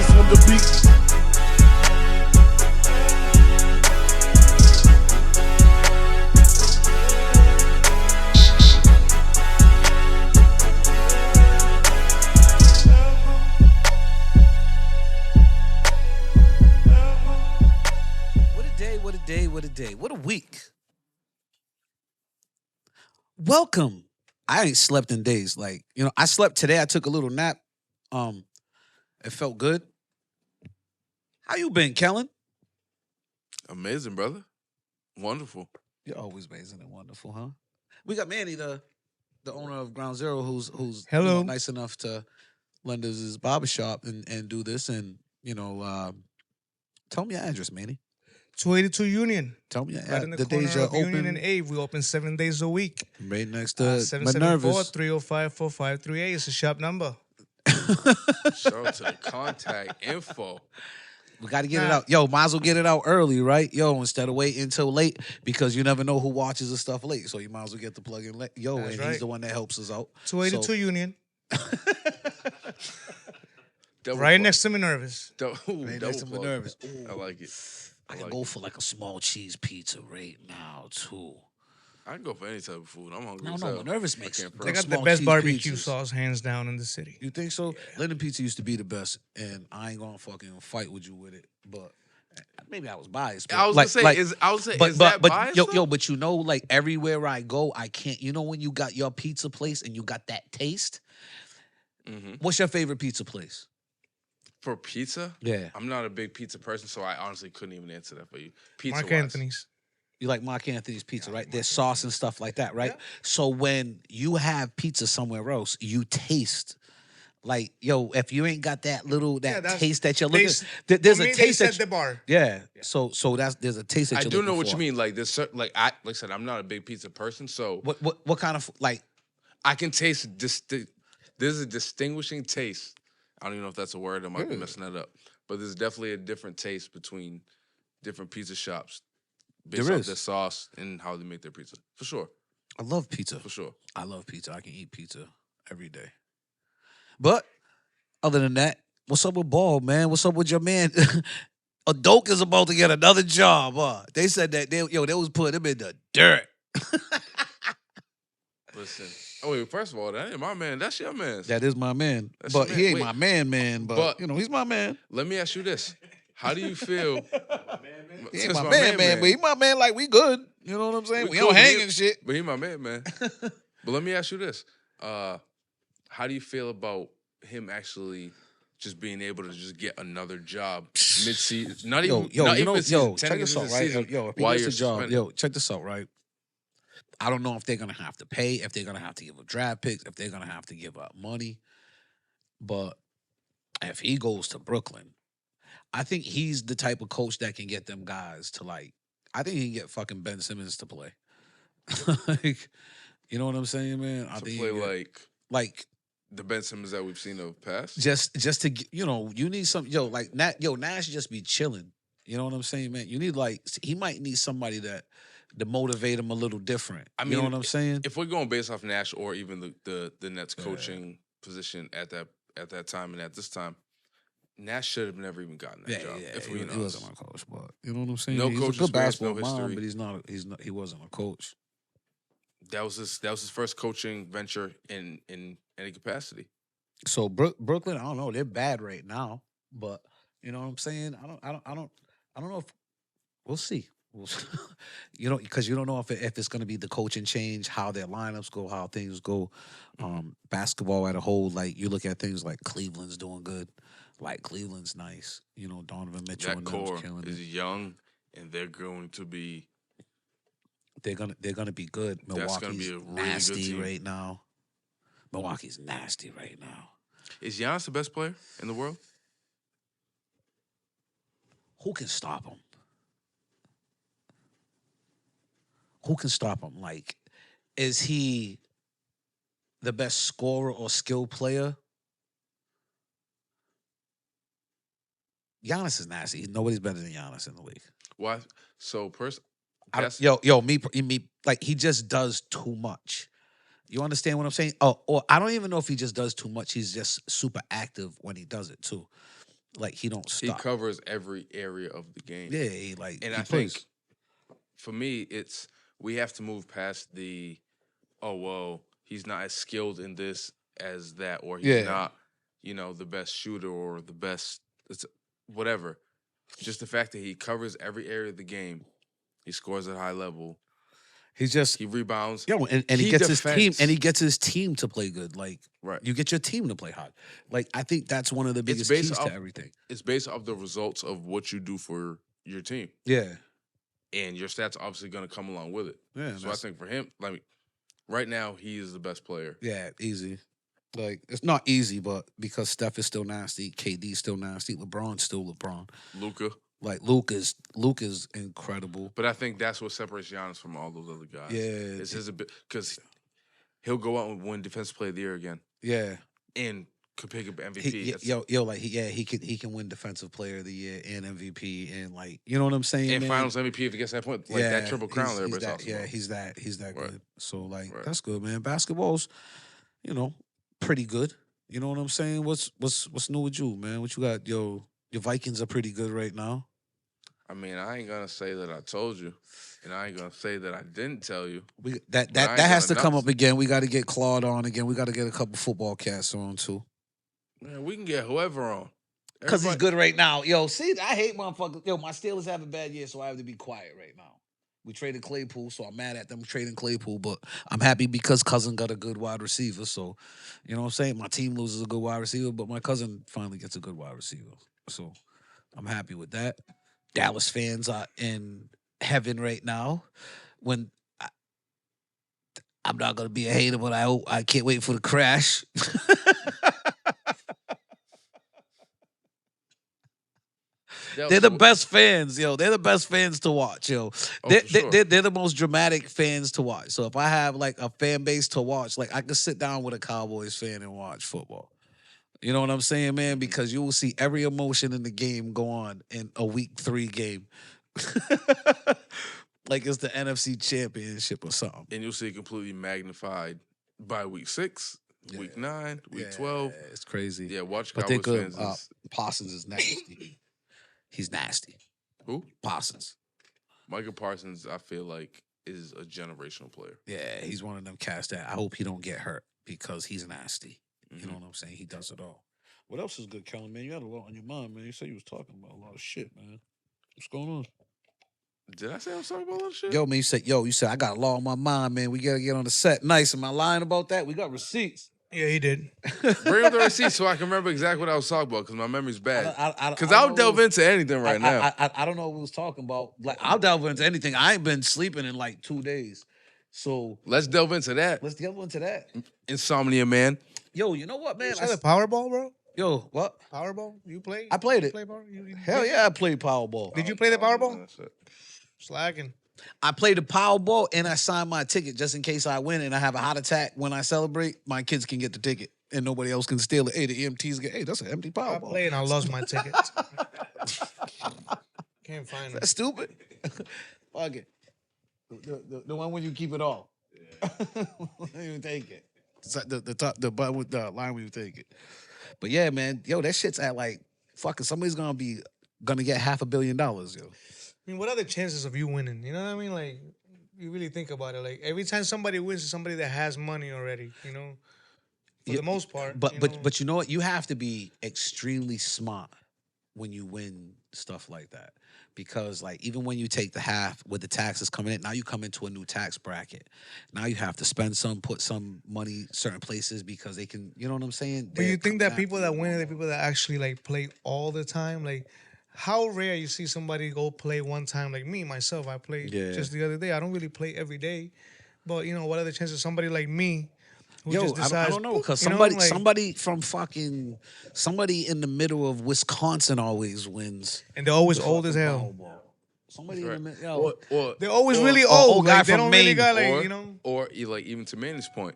Boyz on the beat. What a day. What a week. Welcome. I ain't slept in days. Like, I slept today. I took a little nap. It felt good. How you been, Kellen? Amazing, brother. Wonderful. You're always amazing and wonderful, huh? We got Manny, the owner of Ground Zero, who's Hello. nice enough to lend us his barbershop and do this. And, tell me your address, Manny. 282 Union. Tell me Right in the the corner days you're of Union open. and Ave. We open 7 days a week. Right next to Minerva's. 774-305-4538 is the shop number. Shout out to the contact info. We got to get it out. Yo, might as well get it out early, right? Yo, instead of waiting until late, because you never know who watches the stuff late. So you might as well get the plug in late. Yo, That's and right. he's the one that helps us out. 282 Union. Double Right plug. next to Minerva's. Right next to plug. Minerva's. I like it. I can go for like a small cheese pizza right now, too. I can go for any type of food. I'm hungry. No, as hell. Minerva's makes I can't They got promise. the small best cheese barbecue pizzas. sauce hands down in the city. You think so? Linden Pizza used to be the best, and I ain't gonna fucking fight with you with it. But maybe I was biased. But I was gonna say, is that biased? But like everywhere I go, I can't. You know when you got your pizza place and you got that taste. Mm-hmm. What's your favorite pizza place? For pizza? Yeah, I'm not a big pizza person, so I honestly couldn't even answer that for you. Pizza Mark Anthony's. you like Mark Anthony's pizza, right? There's sauce and stuff like that, right? Yeah. So when you have pizza somewhere else, you taste. Like, yo, if you ain't got that taste that you're looking, there's a taste at that the bar. yeah. So there's a taste that I you're do looking know what for. you mean. Like there's certain, like I said, I'm not a big pizza person, so What kind of like? I can taste there's a distinguishing taste. I don't even know if that's a word. I might be messing that up. But there's definitely a different taste between different pizza shops based There off is. their sauce and how they make their pizza. For sure. I love pizza. For sure. I love pizza. I can eat pizza every day. But other than that, what's up with Ball, man? What's up with your man? Adoke is about to get another job. They said that they was putting him in the dirt. Listen. Oh wait, first of all, that ain't my man. That's your man. That is my man. That's but your he man. ain't Wait. my man. But he's my man. Let me ask you this. How do you feel? He ain't my man, but he my man like we good. You know what I'm saying? We cool, don't hang he- and shit. But he my man. But let me ask you this. How do you feel about him actually just being able to just get another job mid-season? Not even mid-season, 10 check this games out, into the right? season If he while gets you're a job, suspended. check this out, right? I don't know if they're gonna have to pay, if they're gonna have to give up draft picks, if they're gonna have to give up money. But if he goes to Brooklyn, I think he's the type of coach that can get them guys to like. I think he can get fucking Ben Simmons to play. Like, you know what I'm saying, man? I To think play he can get- like the Ben Simmons that we've seen of past. just to get, you need some Nash just be chilling. You know what I'm saying, man? You need he might need somebody to motivate him a little different. I You know mean, what I'm saying? If we're going based off Nash or even the Nets coaching position at that time and at this time, Nash should have never even gotten that job. If he we're wasn't honest. a coach, but you know what I'm saying. No he's coach a good experience, basketball no mind, history. but he wasn't a coach. That was his first coaching venture in any capacity. So Brooklyn, I don't know, they're bad right now, but you know what I'm saying. I don't know if we'll see. Because you don't know if it's going to be the coaching change, how their lineups go, how things go. Basketball at a whole, like you look at things like Cleveland's doing good, like Cleveland's nice. Donovan Mitchell That and them's core killing is it. young, and they're going to be. They're gonna be good. That's gonna Milwaukee's be a really good nasty team. right now. Milwaukee's nasty right now. Is Giannis the best player in the world? Who can stop him? Who can stop him? Like, is he the best scorer or skill player? Giannis is nasty. Nobody's better than Giannis in the league. Why? So Me, like he just does too much. You understand what I'm saying? Or I don't even know if he just does too much. He's just super active when he does it too. Like he don't He stop. covers every area of the game. Yeah, he, like And he I plays. think for me, we have to move past the he's not as skilled in this as that, or he's not, the best shooter or the best whatever. Just the fact that he covers every area of the game, he scores at a high level. He rebounds. And he gets his team to play good. Like you get your team to play hard. Like I think that's one of the biggest keys to everything. It's based off the results of what you do for your team. Yeah. And your stats are obviously going to come along with it. Yeah. So I think for him, like right now, he is the best player. Yeah, easy. Like it's not easy, but because Steph is still nasty, KD's still nasty, LeBron's still LeBron. Luka. Like Luke is incredible. But I think that's what separates Giannis from all those other guys. Yeah. It's his because he'll go out and win Defensive Player of the Year again. Yeah. And could pick up MVP. He can win Defensive Player of the Year and MVP and like you know what I'm saying. And Finals MVP if he gets that point, like that triple crown. Everybody's talking about. He's that right. good. So like that's good, man. Basketball's, pretty good. You know what I'm saying? What's new with you, man? What you got? Your Vikings are pretty good right now. I mean, I ain't gonna say that I told you, and I ain't gonna say that I didn't tell you. That has to come up again. We got to get Claude on again. We got to get a couple football casts on too. Man, we can get whoever on. Because he's good right now. Yo, see, I hate motherfuckers. Yo, my Steelers have a bad year, so I have to be quiet right now. We traded Claypool, so I'm mad at them trading Claypool, but I'm happy because Cousin got a good wide receiver. So, you know what I'm saying? My team loses a good wide receiver, but my cousin finally gets a good wide receiver. So I'm happy with that. Dallas fans are in heaven right now. I'm not gonna be a hater, but I can't wait for the crash. They're the best fans, yo. They're the best fans to watch, yo. They're the most dramatic fans to watch. So if I have like a fan base to watch, like I can sit down with a Cowboys fan and watch football. You know what I'm saying, man? Because you will see every emotion in the game go on in a week 3 game. Like it's the NFC Championship or something. And you'll see it completely magnified by week 6, week 9, week 12. It's crazy. Yeah, watch but Cowboys fans. Parsons is nasty. He's nasty. Who? Parsons. Micah Parsons, I feel like, is a generational player. Yeah, he's one of them cats that I hope he don't get hurt because he's nasty. You know what I'm saying? He does it all. What else is good, Kellen, man? You had a lot on your mind, man. You said you was talking about a lot of shit, man. What's going on? Did I say I was talking about a lot of shit? Yo, man, you said I got a lot on my mind, man. We got to get on the set. Nice. Am I lying about that? We got receipts. Yeah, he did. Bring up the receipts so I can remember exactly what I was talking about because my memory's bad. Because I'll delve into anything right now. I don't know what we was talking about. Like, I'll delve into anything. I ain't been sleeping in like 2 days. So let's delve into that. Let's delve into that. Insomnia, man. Yo, you know what, man? You saw the Powerball, bro? Yo, what? Powerball? You played? I played it. You Hell yeah, I played Powerball. Did you play the Powerball? Slacking. I played the Powerball and I signed my ticket just in case I win and I have a heart attack when I celebrate. My kids can get the ticket and nobody else can steal it. Hey, the EMTs get. Hey, that's an empty Powerball. I played and I lost my ticket. Can't find it. That's stupid. Fuck it. The one when you keep it all. Yeah. You take it. The button with the line when you take it. But yeah, man, yo, that shit's at like fucking somebody's gonna get $500 million, yo. I mean, what are the chances of you winning? You know what I mean? Like, you really think about it. Like, every time somebody wins, it's somebody that has money already, you know? For the most part. But you know what? You have to be extremely smart when you win stuff like that. Because, like, even when you take the half with the taxes coming in, now you come into a new tax bracket. Now you have to spend some, put some money certain places because they can, you know what I'm saying? But you think that people that win are the people that actually, like, play all the time? Like, how rare you see somebody go play one time? Like me, myself, I played just the other day. I don't really play every day. But, you know, what are the chances of somebody like me who just decides... I don't know, because somebody in the middle of Wisconsin always wins. And they're always old as hell. Somebody in the middle... They're always really old. Guy like, they from don't Maine. really got, like, you know... Or, like, even to Manny's point,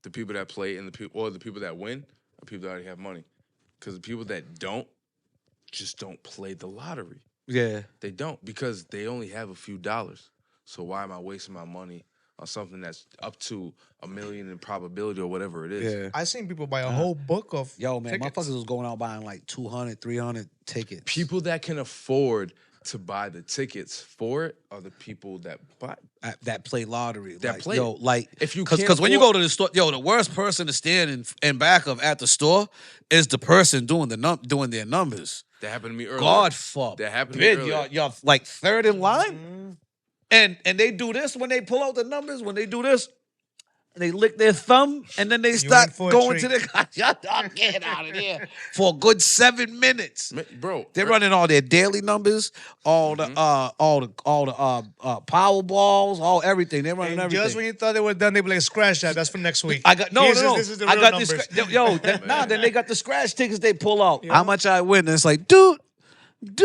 the people that play and the people that win are people that already have money. Because the people that don't just don't play the lottery. Yeah. They don't because they only have a few dollars. So why am I wasting my money on something that's up to 1 million in probability or whatever it is. Yeah. I seen people buy a whole book of man, tickets. motherfuckers was going out buying like 200, 300 tickets. People that can afford to buy the tickets for it are the people that buy that play lottery. That like, play yo, like if you because when you go to the store, yo, the worst person to stand in back of at the store is the person doing their numbers. That happened to me earlier. God fuck. That happened to me earlier. Y'all like third in line, and they do this when they pull out the numbers. When they do this, they lick their thumb, and then they start going to the y'all get out of here for a good 7 minutes, bro. They're running all their daily numbers, all the Powerballs, all everything. They're running everything. Just when you thought they were done, they be like, scratch that. That's for next week. I got This is the real numbers. Then they got the scratch tickets they pull out. How much I win? And it's like, dude. And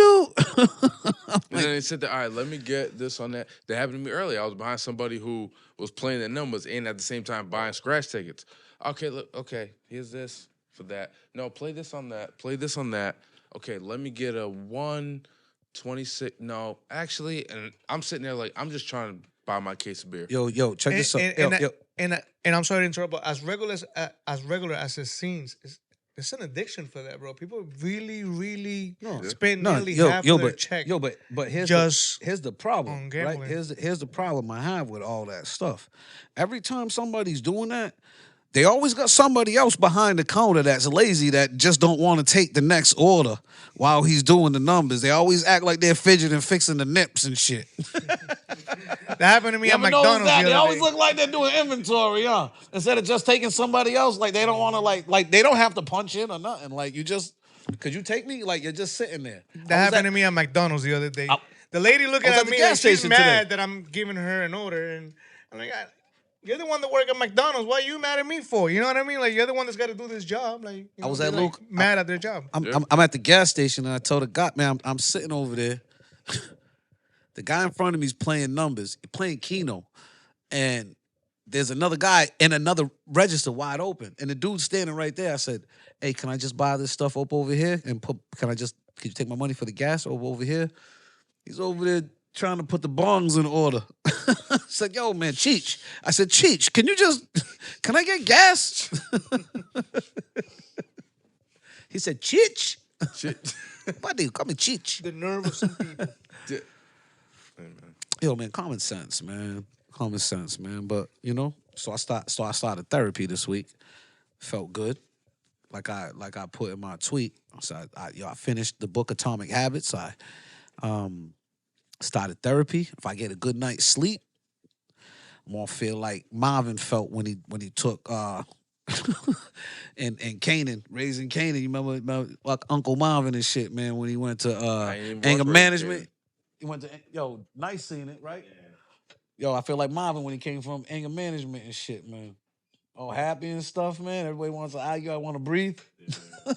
then they said that, all right, let me get this on that. That happened to me earlier. I was behind somebody who was playing the numbers and at the same time buying scratch tickets. Okay, look, okay, here's this for that. No, play this on that. Play this on that. Okay, let me get a 126. No, actually, and I'm sitting there like, I'm just trying to buy my case of beer. Yo, check this out. And I'm sorry to interrupt, but as regular as it seems, it's an addiction for that, bro. People really, really spend nearly half of their check. But here's the problem, right? Here's the problem I have with all that stuff. Every time somebody's doing that, they always got somebody else behind the counter that's lazy that just don't want to take the next order while he's doing the numbers. They always act like they're fidgeting, fixing the nips and shit. That happened to me at McDonald's the other They always day. look like they're doing inventory, huh? Instead of just taking somebody else, like they don't want to, like they don't have to punch in or nothing. Like you just, could you take me? Like you're just sitting there. That happened to me at McDonald's the other day. The lady looking at me, like she's mad that I'm giving her an order, and I'm like, you're the one that work at McDonald's. What are you mad at me for? You know what I mean? Like you're the one that's got to do this job. Like I was at Luke, mad at their job. I'm at the gas station and I told the guy, man, I'm sitting over there. The guy in front of me is playing numbers, playing Keno, and there's another guy in another register wide open, and the dude's standing right there. I said, "Hey, can I just buy this stuff up over here and Can you take my money for the gas over here?" He's over there trying to put the bongs in order. I said, "Yo, man, Cheech." I said, "Cheech, can I get gas?" He said, "Cheech." Why do you call me Cheech? The nerve of some people. Yo, man, common sense, man. But so I started therapy this week. Felt good. Like I put in my tweet. So I finished the book Atomic Habits. I started therapy. If I get a good night's sleep, I'm gonna feel like Marvin felt when he took and Kanan, raising Kanan. You remember like Uncle Marvin and shit, man, when he went to anger management. He went to nice seeing it, right? Yeah. Yo, I feel like Marvin when he came from anger management and shit, man. All happy and stuff, man. Everybody wants to argue. I want to breathe. Yeah.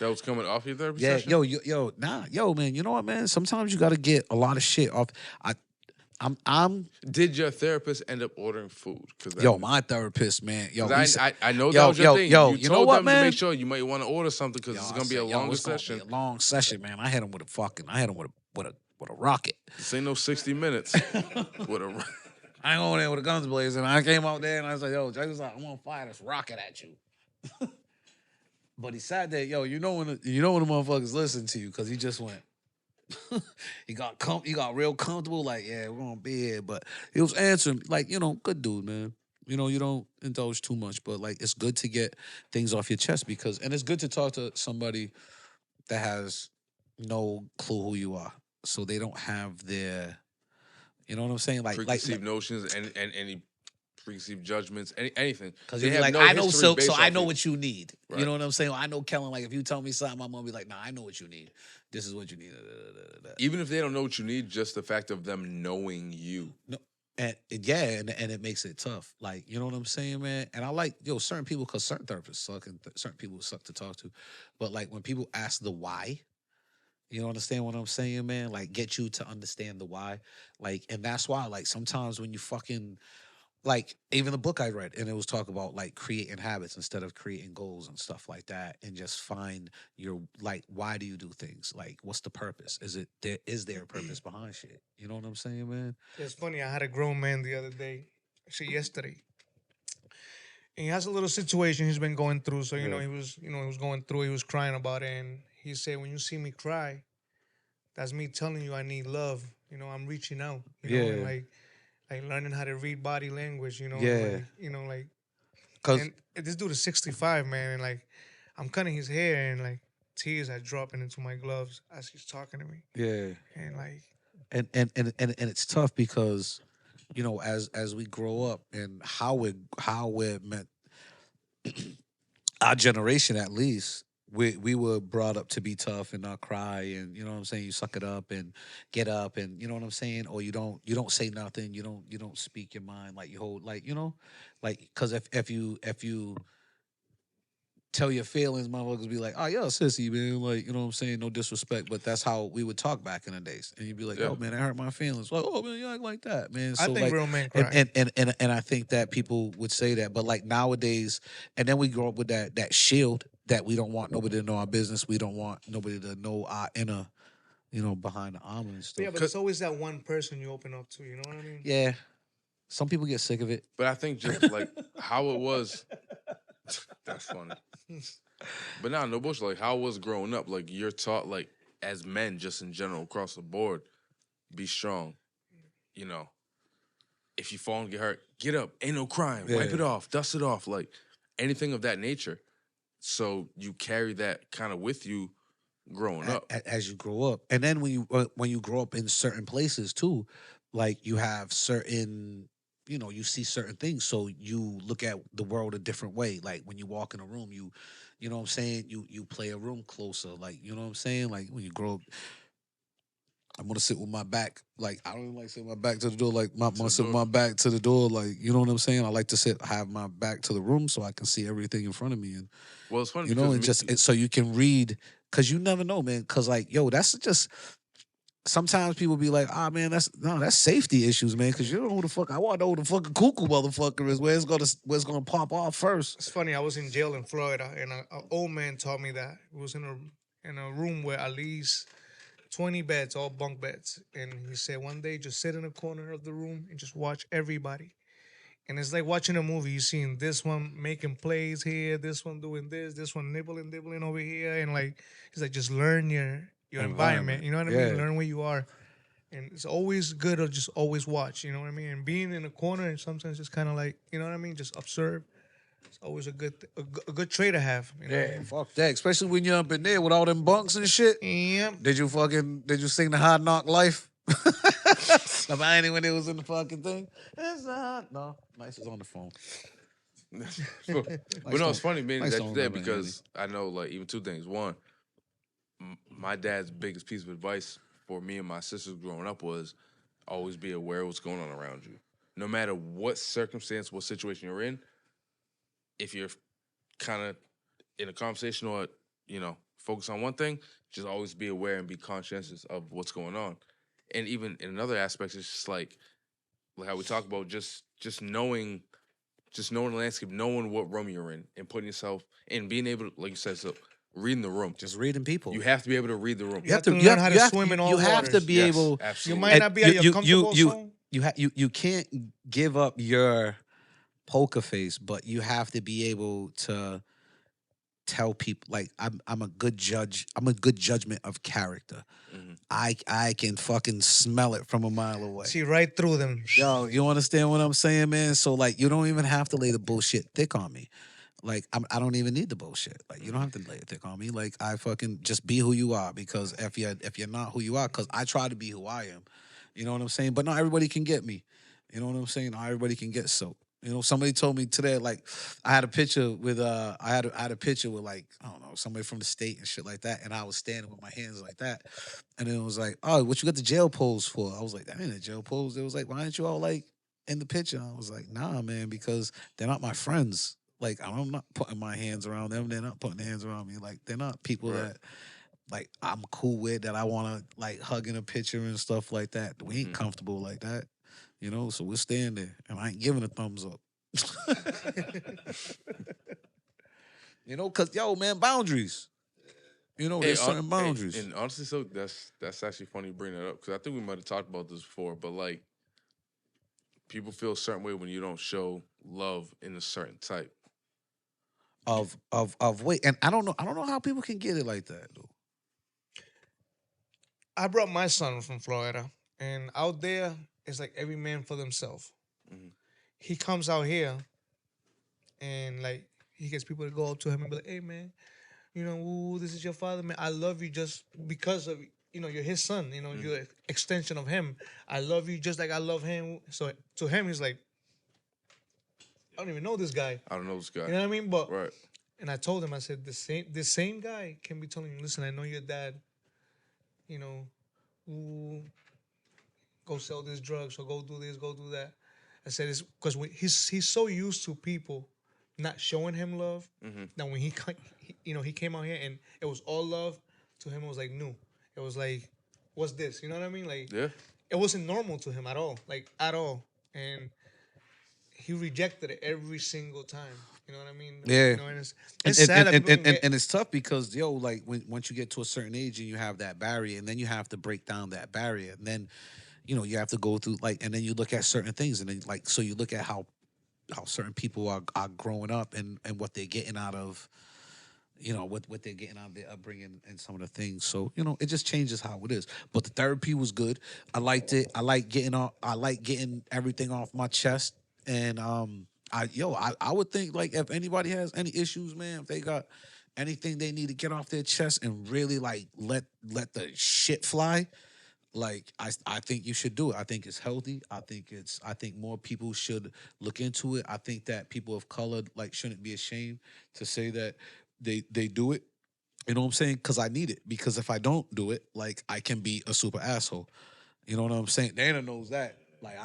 That was coming off your therapy session? Yo, man. You know what, man? Sometimes you got to get a lot of shit off. Did your therapist end up ordering food? My therapist, man. Yo, I know that was your thing. You know what, them man? to make sure you might want to order something because it's gonna be a longer session. Be a long session, man. I hit him with a rocket. This ain't no 60 minutes. I ain't going there with the guns blazing. I came out there and I was like, yo, Jay was like, I'm gonna fire this rocket at you. But he sat there, yo, you know when the motherfuckers listen to you, because he just went. He got real comfortable, like, yeah, we're gonna be here. But he was answering, like, good dude, man. You don't indulge too much, but like it's good to get things off your chest and it's good to talk to somebody that has no clue who you are. So they don't have their, you know what I'm saying? Preconceived notions and any preconceived judgments, anything. Because you're like, I know Silk, so I know what you need. Right. You know what I'm saying? I know Kellen, like, if you tell me something, I'm going to be like, nah, I know what you need. This is what you need. Even if they don't know what you need, just the fact of them knowing you. No. And it makes it tough. Like, you know what I'm saying, man? And I like, certain people, because certain therapists suck and certain people suck to talk to. But, like, when people ask the why, you understand what I'm saying, man? Like, get you to understand the why. Like, and that's why, like, sometimes when you fucking, like, even the book I read, and it was talk about, like, creating habits instead of creating goals and stuff like that, and just find your, like, why do you do things? Like, what's the purpose? Is there a purpose behind shit? You know what I'm saying, man? It's funny. I had a grown man the other day. actually yesterday. And he has a little situation he's been going through. So Yeah. he was going through. He was crying about it, and he said, "When you see me cry, that's me telling you I need love. I'm reaching out. And Yeah. like learning how to read body language. And Yeah. like like Cause and this dude is 65, man, and like I'm cutting his hair, and like tears are dropping into my gloves as he's talking to me, yeah. and like And it's tough because, as we grow up and how we're meant, our generation at least, we were brought up to be tough and not cry, and you know what I'm saying, you suck it up and get up, and you know what I'm saying, or you don't say nothing, you don't speak your mind, like you hold, like, like, because if you tell your feelings, motherfuckers be like, oh, yo, sissy, man. Like, you know what I'm saying? No disrespect, but that's how we would talk back in the days. And you'd be like, Yeah. oh, man, that hurt my feelings. Like, oh, man, you act like that, man. I So, think like, real men and, cry. and I think that people would say that. But, like, nowadays, and then we grow up with that shield that we don't want nobody to know our business. We don't want nobody to know our inner, behind the armor and But stuff. yeah, but it's always that one person you open up to. You know what I mean? Yeah. Some people get sick of it. But I think just like how it was, that's funny. But nah, no bullshit. Like how it was growing up, like you're taught, like as men, just in general across the board, be strong. You know, if you fall and get hurt, get up. Ain't no crying. Wipe Yeah. it off. Dust it off. Like anything of that nature. So you carry that kind of with you growing up. As you grow up, and then when you grow up in certain places too, like you have certain, you see certain things, so you look at the world a different way. Like when you walk in a room, you know what I'm saying, you play a room closer, like, you know what I'm saying, like when you grow up. I'm gonna sit with my back, like I don't even like sitting my back to the door, like I'm gonna sit with my back to the door, like, you know what I'm saying. I like to have my back to the room so I can see everything in front of me, and Well, it's funny and because so you can read, because you never know, man. Because like, yo, that's just sometimes people be like, ah, man, that's safety issues, man. Because you don't know who the fuck. I want to know who the fucking cuckoo motherfucker is. Where it's gonna pop off first. It's funny. I was in jail in Florida, and an old man taught me that. It was in a room where at least 20 beds, all bunk beds, and he said one day just sit in a corner of the room and just watch everybody. And it's like watching a movie. You seeing this one making plays here, this one doing this one nibbling over here, and like he's like just learn your environment. You know what I mean? Yeah. Learn where you are, and it's always good to just always watch. You know what I mean? And being in a corner and sometimes just kind of like, you know what I mean, just observe. It's always a good trait to have. You know what I Yeah, mean? fuck that. Especially when you're up in there with all them bunks and shit. Yep. Did you sing the Hard Knock Life? Nobody when it was in the fucking thing. It's not. No, Nice is on the phone. but no, it's funny, man, nice that song, you said, man, because I know, like, even two things. One, my dad's biggest piece of advice for me and my sisters growing up was always be aware of what's going on around you. No matter what circumstance, what situation you're in, if you're kind of in a conversation or, focus on one thing, just always be aware and be conscientious of what's going on. And even in another aspect, it's just like how we talk about just knowing the landscape, knowing what room you're in, and putting yourself and being able to, like you said, so reading the room. Just reading people. You have to be able to read the room. You have to learn how to swim in all You have to waters. be Yes, able. absolutely. You might not be at your comfortable zone. You can't give up your poker face, but you have to be able to tell people, like, I'm a good judge. I'm a good judgment of character. Mm-hmm. I can fucking smell it from a mile away. See right through them. Yo, you understand what I'm saying, man? So like, you don't even have to lay the bullshit thick on me. Like, I don't even need the bullshit. Like, you don't have to lay it thick on me. Like, I fucking just be who you are, because if you're not who you are, because I try to be who I am. You know what I'm saying? But not everybody can get me. You know what I'm saying? Not everybody can get so. Somebody told me today, like, I had a picture with I had a picture with, like, I don't know, somebody from the state and shit like that, and I was standing with my hands like that, and then it was like, oh, what you got the jail pose for? I was like, that ain't a jail pose. It was like, why aren't you all like in the picture? I was like, nah, man, because they're not my friends. Like, I'm not putting my hands around them. They're not putting their hands around me. Like, they're not people that, like, I'm cool with, that I want to, like, hug in a picture and stuff like that. We ain't comfortable like that. So we're staying there, and I ain't giving a thumbs up. Because, yo, man, boundaries. There's certain boundaries. And honestly, so that's actually funny you bring that up, because I think we might have talked about this before, but like people feel a certain way when you don't show love in a certain type of weight. And I don't know how people can get it like that, though. I brought my son from Florida, and out there it's like every man for themselves. Mhm. He comes out here, and like he gets people to go up to him and be like, "Hey, man, ooh, this is your father, man. I love you just because of you're his son. You're an extension of him. I love you just like I love him." So to him, he's like, "I don't even know this guy." I don't know this guy. You know what I mean? But Right. and I told him, I said, this same guy can be telling you, "Listen, I know your dad. You know, ooh, go sell this drugs or go do this, go do that." I said it's because he's so used to people not showing him love that when he came out here and it was all love. To him it was like new. It was like, what's this? You know what I mean? Like, Yeah. it wasn't normal to him at all, like at all, and he rejected it every single time. You know what I mean? Yeah. And it's sad that people can get. And it's tough because like once you get to a certain age and you have that barrier, and then you have to break down that barrier, and then you have to go through and then you look at certain things, and then so you look at how certain people are growing up and what they're getting out of what they're getting out of their upbringing and some of the things. So it just changes how it is. But the therapy was good. I liked it. I like getting everything off my chest. And I would think like if anybody has any issues, man, if they got anything they need to get off their chest and really like let the shit fly, like I think you should do it. I think it's healthy. I think more people should look into it. I think that people of color like shouldn't be ashamed to say that they do it. You know what I'm saying? Because I need it. Because if I don't do it, like I can be a super asshole. You know what I'm saying? Dana knows that. Like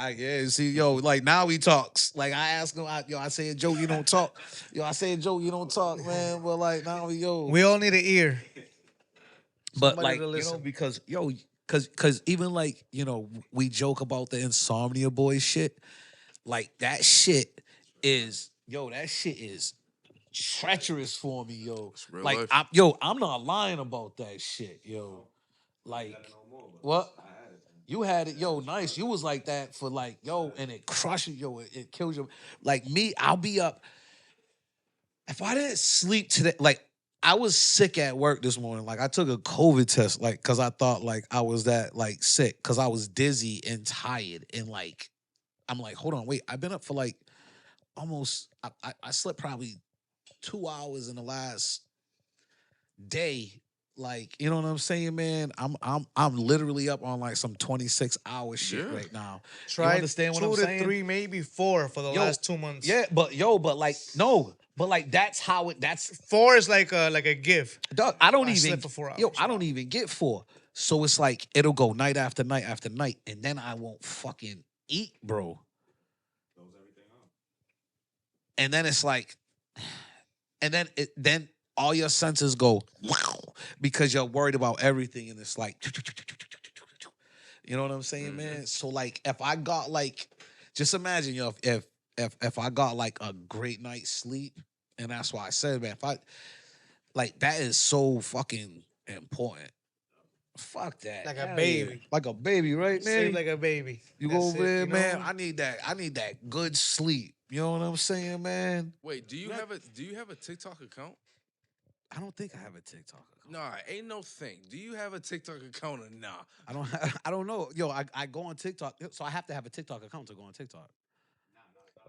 like now he talks. Like I ask him, I say, Joe, you don't talk. I say, Joe, you don't talk, man. But like now We all need an ear. but Somebody like to listen. because because even like we joke about the Insomnia Boyz shit. Like that shit is treacherous for me, yo. It's real Like life. I'm not lying about that shit, yo. Like what? You had it, yo, nice. You was like that for like, yo, and it crushes, yo, it kills you. Like me, I'll be up. If I didn't sleep today, like I was sick at work this morning. Like I took a COVID test, like, cause I thought like I was that like sick, cause I was dizzy and tired. And like, I'm like, hold on, wait, I've been up for like almost, I slept probably 2 hours in the last day. Like, you know what I'm saying, man? I'm literally up on like some 26-hour shit Yeah. right now. Try you understand what 2 I'm to saying? 3, maybe 4 for the last 2 months. Yeah, but like no, but like that's 4 is like a gift. dog. I don't I even slept for 4 Yo, hours. I don't even get 4. So it's like it'll go night after night after night, and then I won't fucking eat, bro. And then it's like, and then all your senses go wow because you're worried about everything, and it's like, you know what I'm saying, man? So like, if I got like, just imagine, yo, if I got like a great night's sleep, and that's why I said, man, if I like that is so fucking important. Fuck that, Like a hell baby. yeah. Like a baby, right, man? Sleep like a baby. You That's go over it, there, you man. know? I need that good sleep. You know what I'm saying, man? Wait, do you have a TikTok account? I don't think I have a TikTok account. Nah, ain't no thing. Do you have a TikTok account or nah? I don't know. Yo, I go on TikTok, so I have to have a TikTok account to go on TikTok.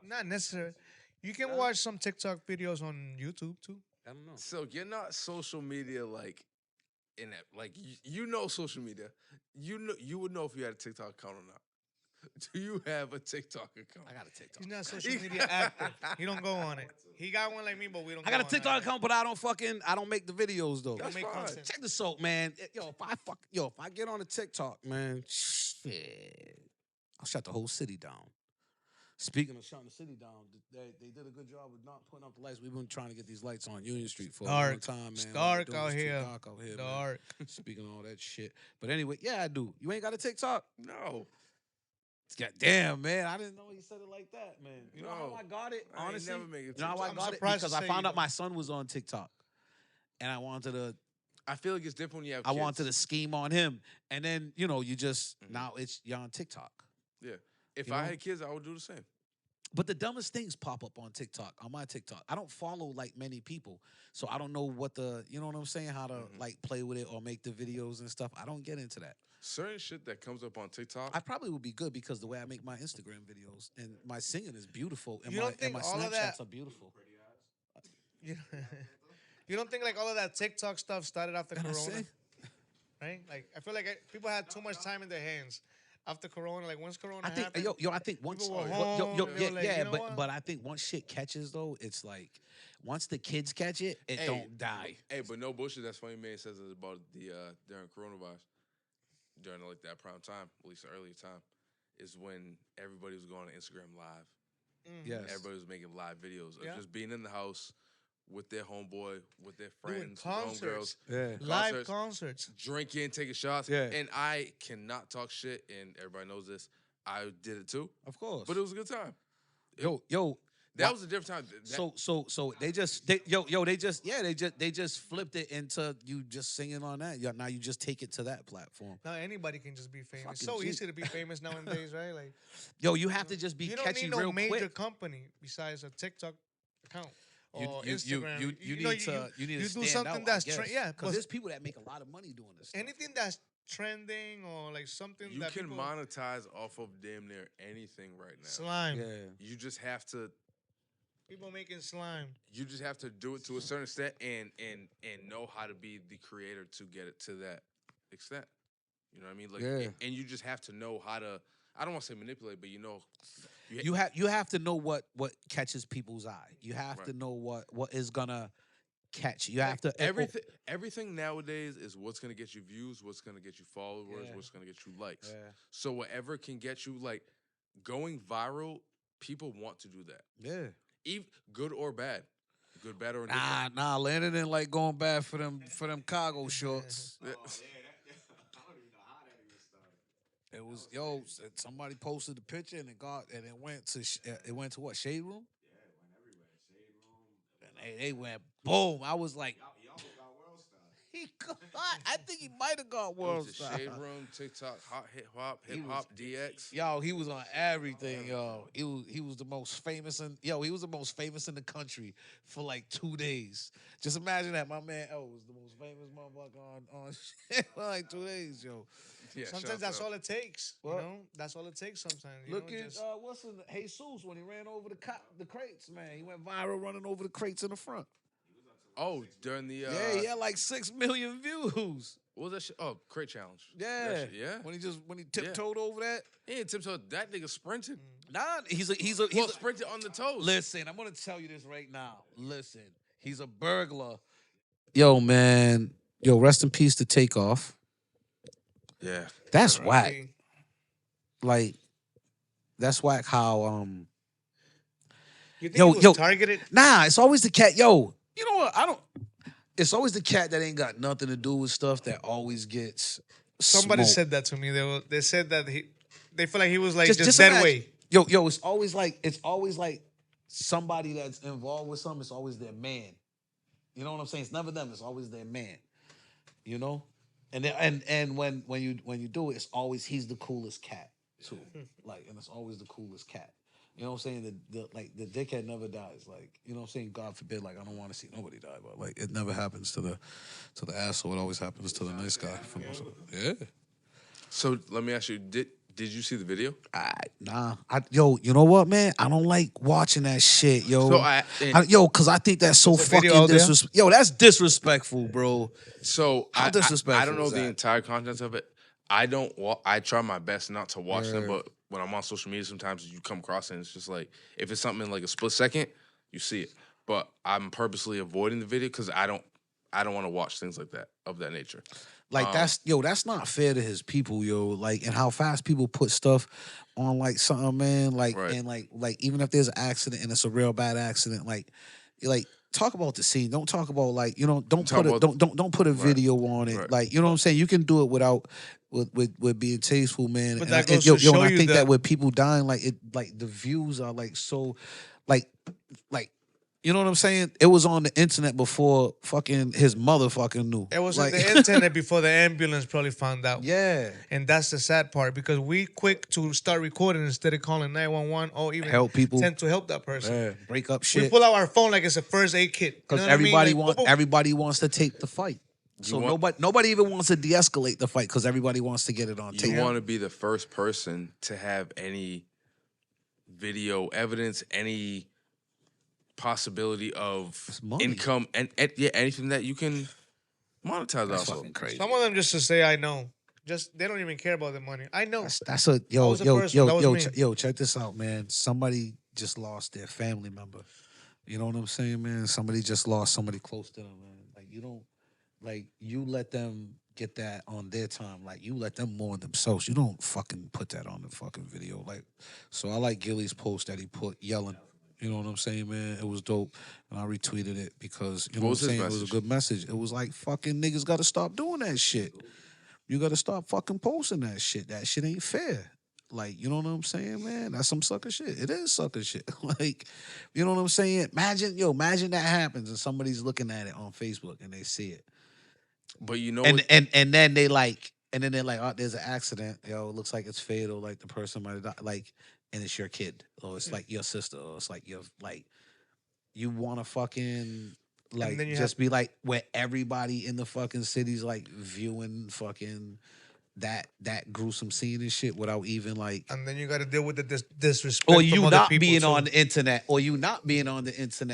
Not necessary. You can watch some TikTok videos on YouTube too. I don't know. So you're not social media like in it. Like you know social media. You would know if you had a TikTok account or not. Do you have a TikTok account? I got a TikTok. He's not social media active. He don't go on it. He got one like me, but we don't. I got a go on TikTok that. account, but I don't make the videos though. That's make fine. content. Check this out, man. If I get on a TikTok, man, shit, I'll shut the whole city down. Speaking of shutting the city down, they did a good job with not putting up the lights. We've been trying to get these lights on Union Street for a long time, man. It's dark All out it's too here. Dark out here, man. Dark. Speaking of all that shit, but anyway, yeah, I do. You ain't got a TikTok? No. Damn, man, I didn't know he said it like that, man. You know how No. I got it? I ain't Honestly, never make a you know how I TikTok. I'm got it surprised because to I say found you out my son was on TikTok, and I wanted to. I feel like it's different when you have I kids. wanted to scheme on him, and then you just now you're on TikTok. Yeah. If I had kids, I would do the same. But the dumbest things pop up on TikTok, on my TikTok. I don't follow like many people, so I don't know what you know what I'm saying, how to like play with it or make the videos and stuff. I don't get into that. Certain shit that comes up on TikTok, I probably would be good because the way I make my Instagram videos and my singing is beautiful and You don't think my all of Snapchats that- are beautiful. You, you don't think like all of that TikTok stuff started after And I Corona, say, right? Like I feel like people had too much time in their hands after Corona. Like once Corona I think happened, I think once people were yo, home, yo, and they yeah, were like, yeah, you know but what? but I think once shit catches though, it's like once the kids catch it, it Hey, don't die. Hey, but no bullshit. That's funny. Man says it about the during coronavirus, during like that prime time, at least the earlier time, is when everybody was going to Instagram Live. Yes. Everybody was making live videos of Yeah. just being in the house with their homeboy, with their Doing friends, with concerts, homegirls, live concerts. drinking, taking shots. Yeah. And I cannot talk shit, and everybody knows this. I did it too, Of course. but it was a good time. Yo, That was a different time. So they just they just flipped it into you just singing on that. Yeah, now you just take it to that platform. Now anybody can just be famous. Fucking So G. easy to be famous nowadays, right? Like Yo, you have to just be you don't catchy need no real major quick. company besides a TikTok account You, or you, Instagram. you know, need to you do do stand something out, that's because but there's people that make a lot of money doing this. Stuff. anything that's trending or like something you that can people, monetize off of damn near anything right now. slime. Yeah. You just have to. People making slime. You just have to do it to a certain extent and know how to be the creator to get it to that extent. You know what I mean? Like, Yeah. and you just have to know how to. I don't want to say manipulate, but You have to know what catches people's eye. You have to Right. know what is gonna catch. You have to everything nowadays is what's gonna get you views, what's gonna get you followers, Yeah. what's gonna get you likes. Yeah. So whatever can get you like going viral, people want to do that. Yeah. Even good or bad. Good, bad, or indifferent. Nah, Landon didn't like going bad for them cargo shorts. Yeah. I don't even know how that even started. It was somebody posted the picture and it went to what, Shade Room? Yeah, it went everywhere. Shade room. And they went boom. I was like, He almost got world star. he got, I think he might have got It world was the star. Shade Room, TikTok, hip hop, DX. Yo, he was on everything, yo. He was the most famous he was the most famous in the country for like 2 days. Just imagine that my man L was the most famous motherfucker on shit for like 2 days, yo. Yeah, Sometimes that's all it takes. What? You know, that's all it takes. Sometimes. You Look know, at just, what's in Jesus when he ran over the crates, man. He went viral running over the crates in the front. Oh, during the Yeah, he had like 6 million views. what was that shit? Oh, crate challenge. Yeah, That shit, yeah. When he tiptoed over that. He ain't tiptoed. That nigga sprinted. Nah, he's Well, sprinted on the toes. Listen, I'm gonna tell you this right now. Listen, he's a burglar. Yo, man. Yo, rest in peace to Takeoff. Yeah. That's whack. Hey, Like, that's whack how you think Yo, he was yo. targeted? Nah, it's always the cat. Yo, you know what? It's always the cat that ain't got nothing to do with stuff that always gets Somebody smoked. said that to me. They said that they feel like he was like Just just dead imagine- weight. Yo, it's always like somebody that's involved with something. It's always their man. You know what I'm saying? It's never them. It's always their man. You know, and when you do it, it's always he's the coolest cat too. Like, and it's always the coolest cat. You know what I'm saying? The dickhead never dies. Like, you know what I'm saying? God forbid. Like, I don't want to see nobody die, but like it never happens to the asshole. It always happens to the nice guy. Yeah. So let me ask you, did you see the video? You know what, man? I don't like watching that shit, yo. So Cause I think that's so There's a video fucking out there? disrespectful. Yo, that's disrespectful, bro. So How I disrespectful don't know is the that? entire contents of it. I don't. I try my best not to watch them, but when I'm on social media, sometimes you come across it and it's just like if it's something in like a split second, you see it. But I'm purposely avoiding the video because I don't want to watch things like that of that nature. Like that's not fair to his people, yo. Like, and how fast people put stuff on like something, man. Like, Right. and like even if there's an accident and it's a real bad accident, like talk about the scene. Don't talk about like, you know, don't put a video on it. Right. Like, you know what I'm saying? You can do it without with being tasteful, man. But And that I- goes yo, to yo, and show I you think that- that with people dying, like the views are like so like You know what I'm saying? It was on the internet before fucking his mother fucking knew. It was on the internet before the ambulance probably found out. Yeah. And that's the sad part because we quick to start recording instead of calling 911 or even help people. Tend to help that person. Yeah. Break up shit. We pull out our phone like it's a first aid kit. Because everybody wants to take the fight. So nobody even wants to de-escalate the fight because everybody wants to get it on tape. You want to be the first person to have any video evidence, any possibility of income, and anything that you can monetize. That's also crazy. Some of them just to say I know. Just they don't even care about the money. I know. That's a yo. Check this out, man. Somebody just lost their family member. You know what I'm saying, man? Somebody just lost somebody close to them, man. Like you don't, like you let them get that on their time. Like you let them mourn themselves. You don't fucking put that on the fucking video. Like, so I like Gilly's post that he put yelling. You know what I'm saying, man? It was dope. And I retweeted it because, you know what I'm saying? It was a good message. It was like, fucking niggas got to stop doing that shit. You got to stop fucking posting that shit. That shit ain't fair. Like, you know what I'm saying, man? That's some sucker shit. It is sucker shit. Like, you know what I'm saying? Imagine that happens and somebody's looking at it on Facebook and they see it. But you know, and then they're like, oh, there's an accident. Yo, it looks like it's fatal. Like the person might have died. Like, and it's your kid, or it's like your sister, or it's like you want to fucking like just be like where everybody in the fucking city's like viewing fucking that gruesome scene and shit without even like. And then you got to deal with the disrespect. Or you not being on the internet,